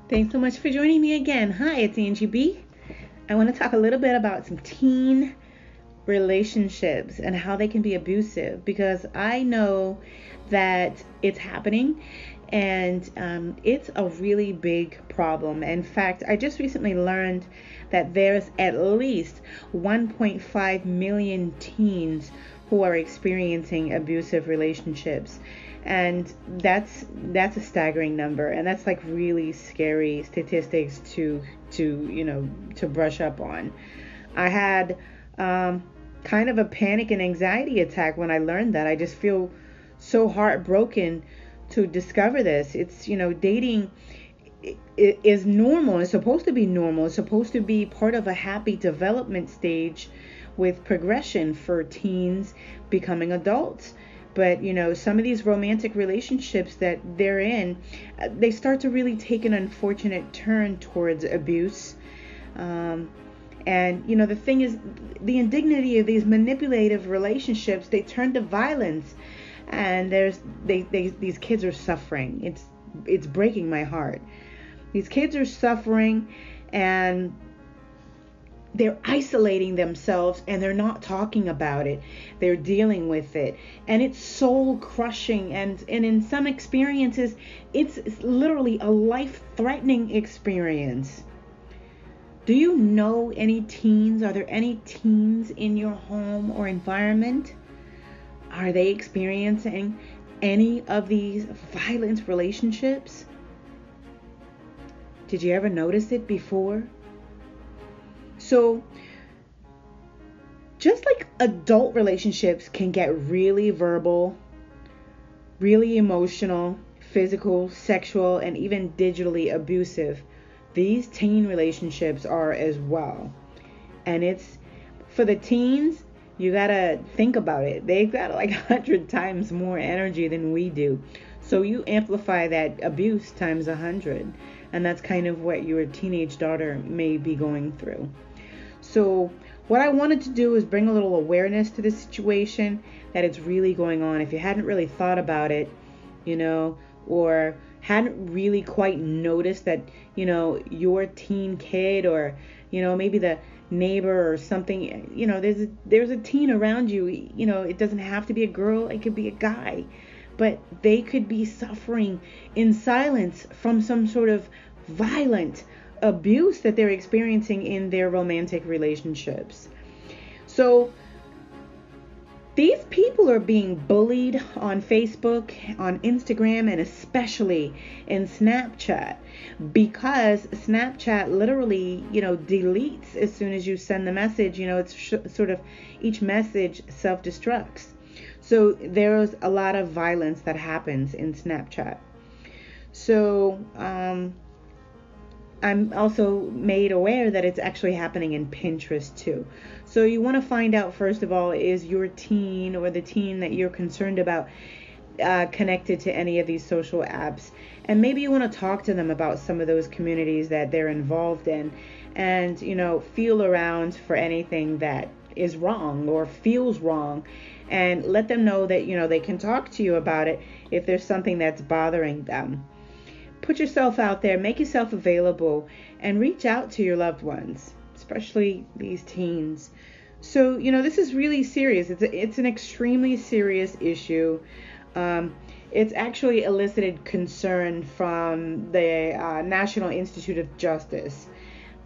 Thanks so much for joining me again. Hi, it's Angie B. I want to talk a little bit about some teen relationships and how they can be abusive because I know that it's happening and it's a really big problem. In fact, I just recently learned that there's at least 1.5 million teens who are experiencing abusive relationships, and that's a staggering number, and that's like really scary statistics to brush up on. I had kind of a panic and anxiety attack when I learned that. I just feel so heartbroken to discover this. It's, dating is normal. It's supposed to be normal. It's supposed to be part of a happy development stage with progression for teens becoming adults. But, some of these romantic relationships that they're in, they start to really take an unfortunate turn towards abuse. And, the thing is, the indignity of these manipulative relationships, they turn to violence. And these kids are suffering. It's breaking my heart. These kids are suffering, and they're isolating themselves, and they're not talking about it. They're dealing with it, and it's soul crushing, and in some experiences it's literally a life-threatening experience. Do you know any teens? Are there any teens in your home or environment? Are they experiencing any of these violent relationships? Did you ever notice it before? So, just like adult relationships can get really verbal, really emotional, physical, sexual, and even digitally abusive, these teen relationships are as well. And it's for the teens, you gotta think about it. They've got like 100 times more energy than we do. So you amplify that abuse times 100. And that's kind of what your teenage daughter may be going through. So what I wanted to do is bring a little awareness to the situation, that it's really going on. If you hadn't really thought about it, or hadn't really quite noticed that, your teen kid, or, maybe the neighbor or something, there's a teen around you. It doesn't have to be a girl, it could be a guy, but they could be suffering in silence from some sort of violent abuse that they're experiencing in their romantic relationships. So these people are being bullied on Facebook, on Instagram, and especially in Snapchat, because Snapchat literally, deletes as soon as you send the message. It's sort of each message self-destructs. So there's a lot of violence that happens in Snapchat. So I'm also made aware that it's actually happening in Pinterest too. So you want to find out, first of all, is your teen or the teen that you're concerned about connected to any of these social apps? And maybe you want to talk to them about some of those communities that they're involved in, and feel around for anything that is wrong or feels wrong, and let them know that they can talk to you about it if there's something that's bothering them. Put yourself out there, make yourself available, and reach out to your loved ones, especially these teens. So, this is really serious. It's an extremely serious issue. It's actually elicited concern from the National Institute of Justice.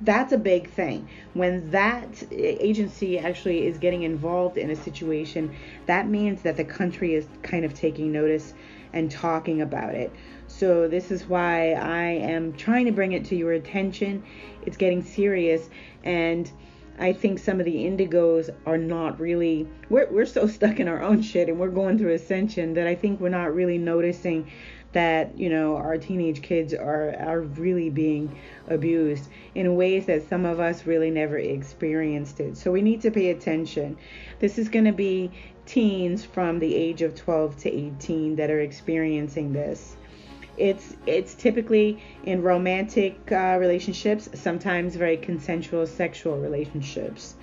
That's a big thing. When that agency actually is getting involved in a situation, that means that the country is kind of taking notice and talking about it. So this is why I am trying to bring it to your attention. It's getting serious, and I think some of the indigos are not really, we're so stuck in our own shit, and we're going through ascension, that I think we're not really noticing that our teenage kids are really being abused in ways that some of us really never experienced it. So we need to pay attention. This is going to be teens from the age of 12 to 18 that are experiencing this. It's typically in romantic relationships, sometimes very consensual sexual relationships.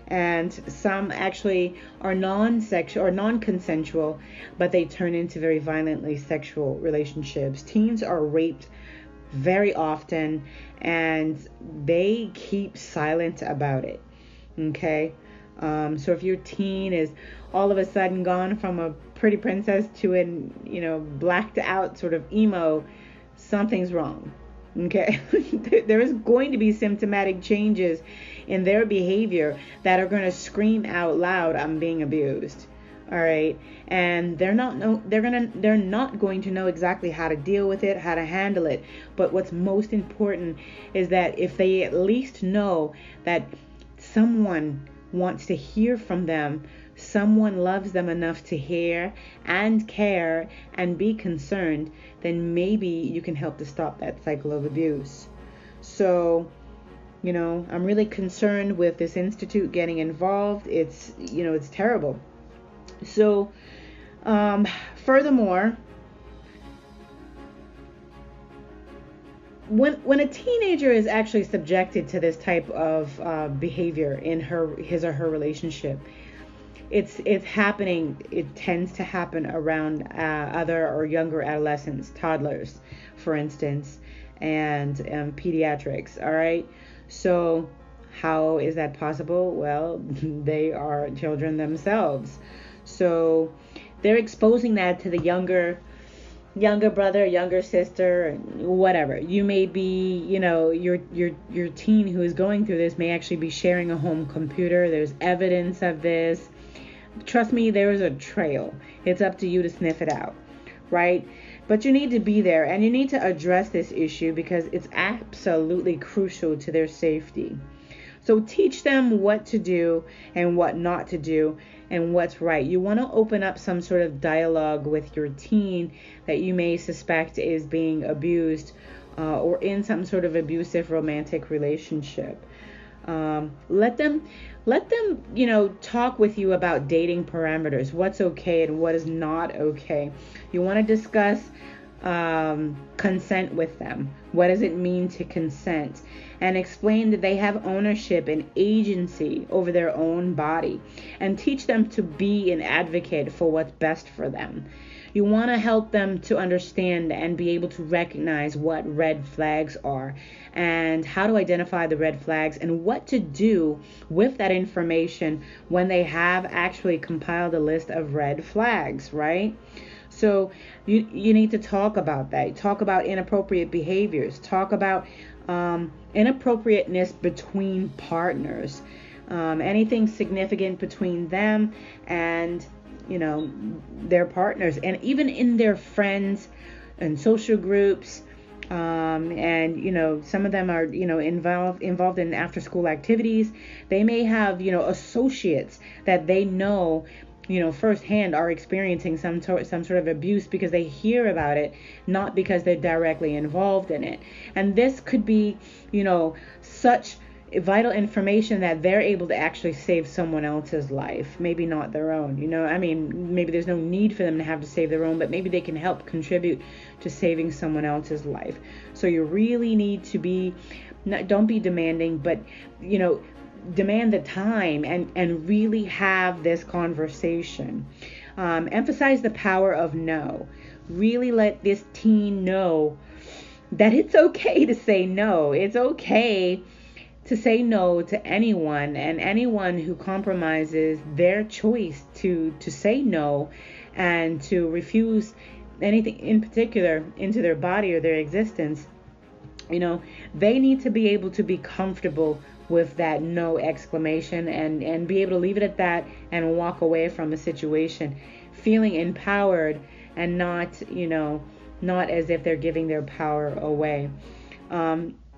And some actually are non-sexual or non-consensual, but they turn into very violently sexual relationships. Teens are raped very often, and they keep silent about it. Okay. So if your teen is all of a sudden gone from a pretty princess to an, blacked out sort of emo, something's wrong. Okay. There is going to be symptomatic changes in their behavior that are going to scream out loud, I'm being abused. All right. And they're not going to know exactly how to deal with it, how to handle it. But what's most important is that if they at least know that someone wants to hear from them, someone loves them enough to hear and care and be concerned, then maybe you can help to stop that cycle of abuse. So, I'm really concerned with this institute getting involved. It's terrible. So, furthermore, when a teenager is actually subjected to this type of behavior in his or her relationship, it's happening. It tends to happen around other or younger adolescents, toddlers, for instance, and pediatrics. All right. So how is that possible? Well, they are children themselves. So they're exposing that to the younger brother, younger sister, whatever. You may be, your teen who is going through this may actually be sharing a home computer. There's evidence of this. Trust me, there is a trail. It's up to you to sniff it out, right? But you need to be there, and you need to address this issue because it's absolutely crucial to their safety. So teach them what to do and what not to do and what's right. You want to open up some sort of dialogue with your teen that you may suspect is being abused or in some sort of abusive romantic relationship. Let them, talk with you about dating parameters, what's okay and what is not okay. You want to discuss consent with them. What does it mean to consent? And explain that they have ownership and agency over their own body, and teach them to be an advocate for what's best for them. You want to help them to understand and be able to recognize what red flags are and how to identify the red flags and what to do with that information when they have actually compiled a list of red flags, right? So you need to talk about that. Talk about inappropriate behaviors. Talk about inappropriateness between partners. Anything significant between them and their partners, and even in their friends and social groups, and some of them are involved in after school activities. They may have associates that they know firsthand are experiencing some sort of abuse because they hear about it, not because they're directly involved in it. And this could be such vital information that they're able to actually save someone else's life, maybe not their own. Maybe there's no need for them to have to save their own, but maybe they can help contribute to saving someone else's life. So you really need to don't be demanding, but demand the time and really have this conversation. Emphasize the power of no. Really let this teen know that it's okay to say no. It's okay to say no to anyone, and anyone who compromises their choice to say no and to refuse anything in particular into their body or their existence. They need to be able to be comfortable with that no exclamation and be able to leave it at that and walk away from a situation feeling empowered and not as if they're giving their power away.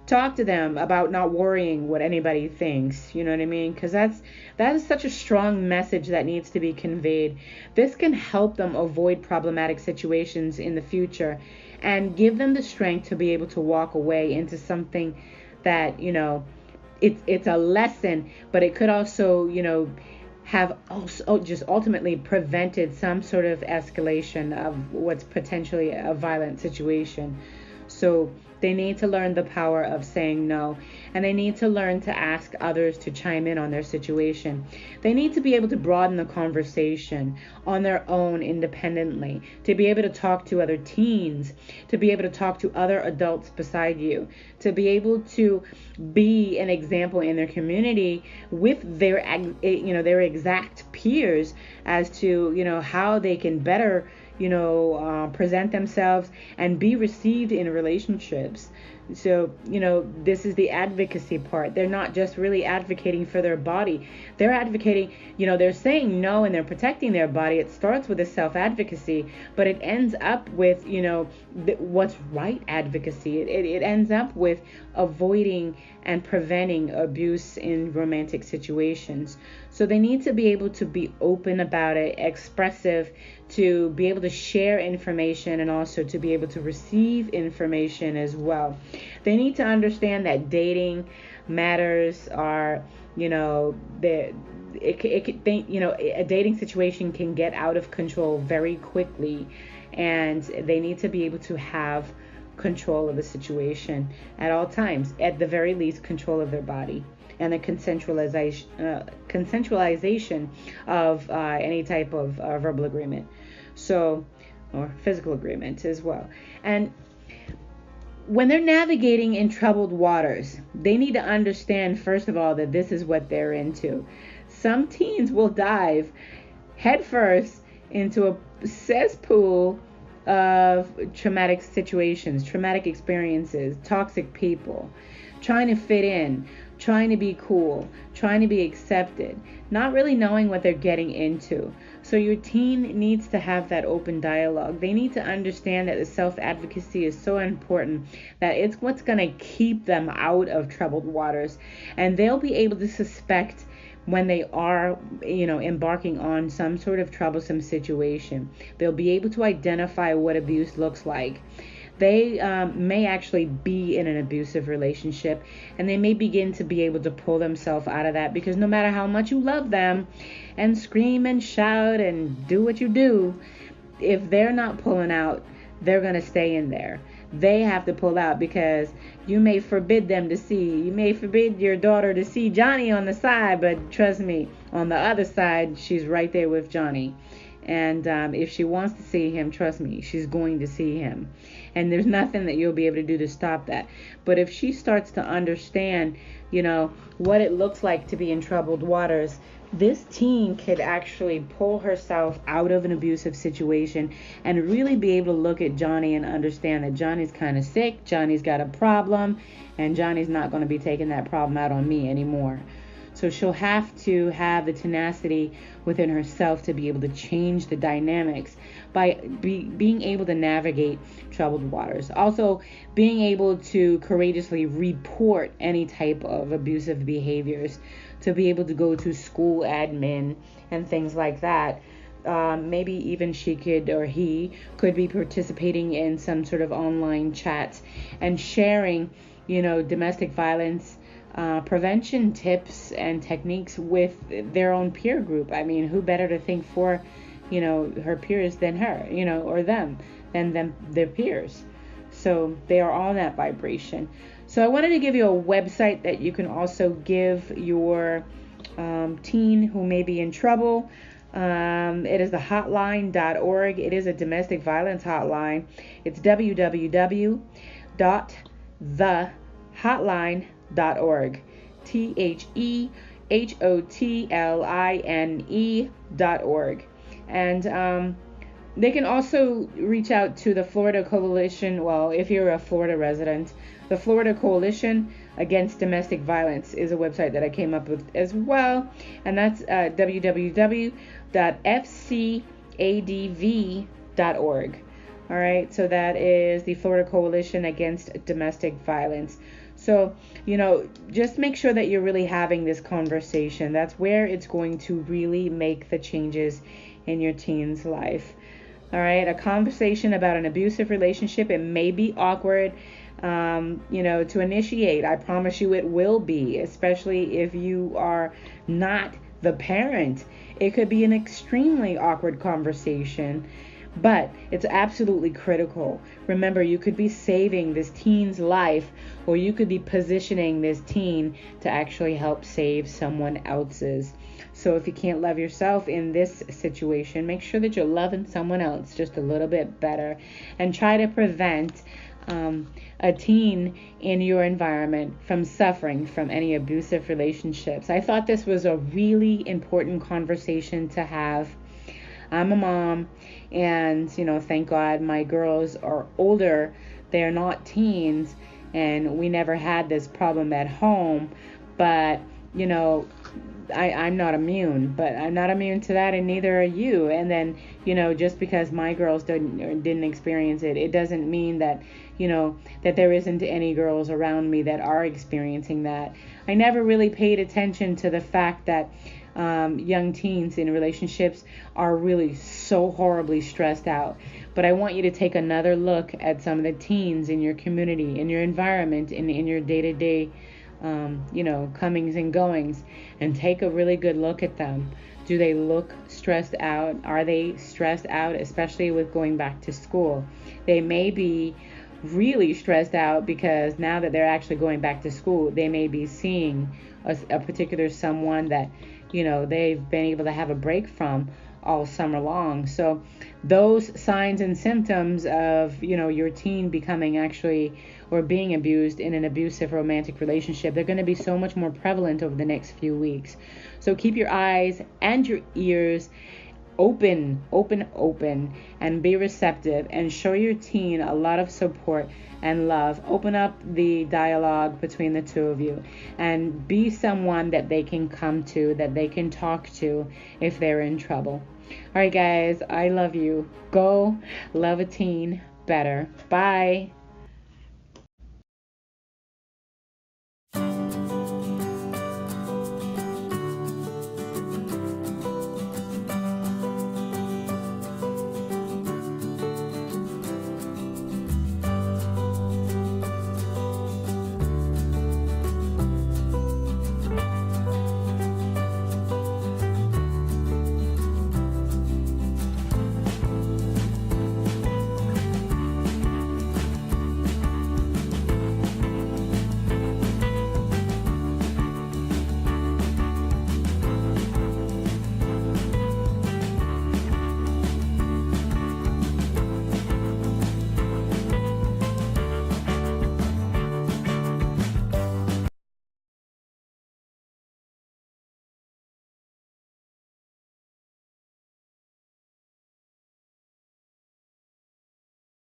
Talk to them about not worrying what anybody thinks, you know what I mean? Because that is such a strong message that needs to be conveyed. This can help them avoid problematic situations in the future and give them the strength to be able to walk away into something that, it's a lesson, but it could also, have also just ultimately prevented some sort of escalation of what's potentially a violent situation. So They need to learn the power of saying no, and they need to learn to ask others to chime in on their situation. They need to be able to broaden the conversation on their own independently, to be able to talk to other teens, to be able to talk to other adults beside you, to be able to be an example in their community with their their exact peers as to how they can better present themselves and be received in relationships. So, this is the advocacy part. They're not just really advocating for their body. They're advocating, they're saying no and they're protecting their body. It starts with a self-advocacy, but it ends up with, what's right advocacy. It ends up with avoiding and preventing abuse in romantic situations. So they need to be able to be open about it, expressive, to be able to share information, and also to be able to receive information as well. They need to understand that dating matters are, a dating situation can get out of control very quickly, and they need to be able to have control of the situation at all times, at the very least control of their body, and the consensualization of any type of verbal agreement, or physical agreement as well. And when they're navigating in troubled waters, they need to understand, first of all, that this is what they're into. Some teens will dive headfirst into a cesspool of traumatic situations, traumatic experiences, toxic people, trying to fit in, trying to be cool, trying to be accepted, not really knowing what they're getting into. So your teen needs to have that open dialogue. They need to understand that the self-advocacy is so important, that it's what's going to keep them out of troubled waters. And they'll be able to suspect when they are, embarking on some sort of troublesome situation. They'll be able to identify what abuse looks like. They may actually be in an abusive relationship, and they may begin to be able to pull themselves out of that, because no matter how much you love them and scream and shout and do what you do, if they're not pulling out, they're going to stay in there. They have to pull out, because you may forbid your daughter to see Johnny on the side, but trust me, on the other side, she's right there with Johnny. And if she wants to see him, trust me, she's going to see him. And there's nothing that you'll be able to do to stop that. But if she starts to understand, what it looks like to be in troubled waters, this teen could actually pull herself out of an abusive situation and really be able to look at Johnny and understand that Johnny's kind of sick, Johnny's got a problem, and Johnny's not going to be taking that problem out on me anymore. So she'll have to have the tenacity within herself to be able to change the dynamics by being able to navigate troubled waters. Also, being able to courageously report any type of abusive behaviors, to be able to go to school admin and things like that. Maybe even she could, or he could, be participating in some sort of online chats and sharing, domestic violence prevention tips and techniques with their own peer group. I mean, who better to think for, her peers than her, or them, than their peers. So they are all in that vibration. So I wanted to give you a website that you can also give your teen who may be in trouble. It is the hotline.org. It is a domestic violence hotline. It's www.thehotline.org. THEHOTLINE.org. And they can also reach out to the Florida Coalition. Well, if you're a Florida resident, the Florida Coalition Against Domestic Violence is a website that I came up with as well. And that's www.fcadv.org. All right, so that is the Florida Coalition Against Domestic Violence. So, just make sure that you're really having this conversation. That's where it's going to really make the changes in your teen's life. All right, a conversation about an abusive relationship, it may be awkward, to initiate. I promise you it will be, especially if you are not the parent. It could be an extremely awkward conversation. But it's absolutely critical. Remember, you could be saving this teen's life, or you could be positioning this teen to actually help save someone else's. So if you can't love yourself in this situation, make sure that you're loving someone else just a little bit better, and try to prevent a teen in your environment from suffering from any abusive relationships. I thought this was a really important conversation to have. I'm a mom, and thank God my girls are older. They're not teens, and we never had this problem at home. But I'm not immune, but I'm not immune to that, and neither are you. And then, just because my girls didn't experience it, it doesn't mean that, that there isn't any girls around me that are experiencing that. I never really paid attention to the fact that young teens in relationships are really so horribly stressed out. But I want you to take another look at some of the teens in your community, in your environment, in your day-to-day comings and goings, and take a really good look at them. Do they look stressed out? Are they stressed out, especially with going back to school? They may be really stressed out because now that they're actually going back to school, they may be seeing a particular someone that they've been able to have a break from all summer long. So those signs and symptoms of your teen becoming actually or being abused in an abusive romantic relationship, they're going to be so much more prevalent over the next few weeks. So keep your eyes and your ears open, and be receptive, and show your teen a lot of support and love. Open up the dialogue between the two of you, and be someone that they can come to, that they can talk to if they're in trouble. All right, guys, I love you. Go love a teen better. Bye.